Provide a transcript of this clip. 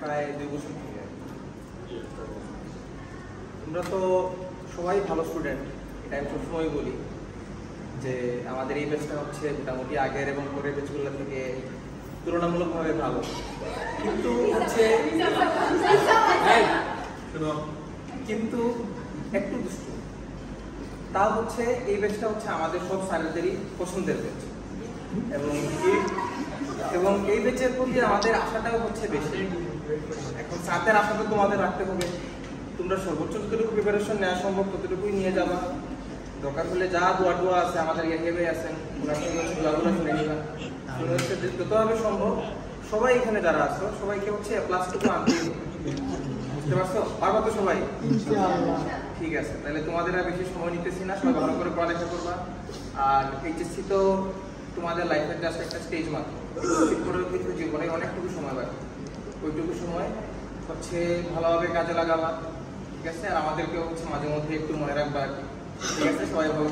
প্রায় 2 বছর থেকে। তোমরা তো সবাই ভালো স্টুডেন্ট, এটা আমি সবসময় বলি যে আমাদের এই ব্যাচটা হচ্ছে মোটামুটি আগের এবং পরের ব্যাচগুলো থেকে তুলনামূলকভাবে ভালো, কিন্তু হচ্ছে কিন্তু একটু দুষ্টু। তা হচ্ছে এই ব্যাচটা হচ্ছে আমাদের সব স্যারদেরই পছন্দের ব্যাচ, এবং এই ব্যাচের প্রতি আমাদের আশাটাও হচ্ছে বেশি। এখন স্যারদের আশাটা তোমাদের রাখতে হবে, তোমরা সর্বোচ্চ যতটুকু প্রিপারেশন নেওয়া সম্ভব ততটুকুই নিয়ে যাবা। দরকার হলে যা দোয়া আছে আমাদের ইয়াহিয়াবে আছেন, ওনার সঙ্গে হচ্ছে দোয়াগুলো শুনে নিবা। শুনে হচ্ছে যতভাবে সম্ভব সবাই এখানে যারা আছো সবাইকে হচ্ছে প্লাসটুকু আনতে হবে, বুঝতে পারছো? পারবা তো সবাই? ঠিক আছে, তাহলে তোমাদের আর বেশি সময় নিতেছি না, সবাই ভালো করে পড়ালেখা করবা। আর এইচএসসি তো তোমাদের লাইফের জাস্ট একটা স্টেজ মাত্র, কিন্তু জীবনে অনেকটুকু সময় বাকি, ওইটুকু সময় হচ্ছে ভালোভাবে কাজে লাগাবা, ঠিক আছে? আর আমাদেরকে হচ্ছে মাঝে মধ্যে একটু মনে রাখবা, ঠিক আছে? সবাই ভালো।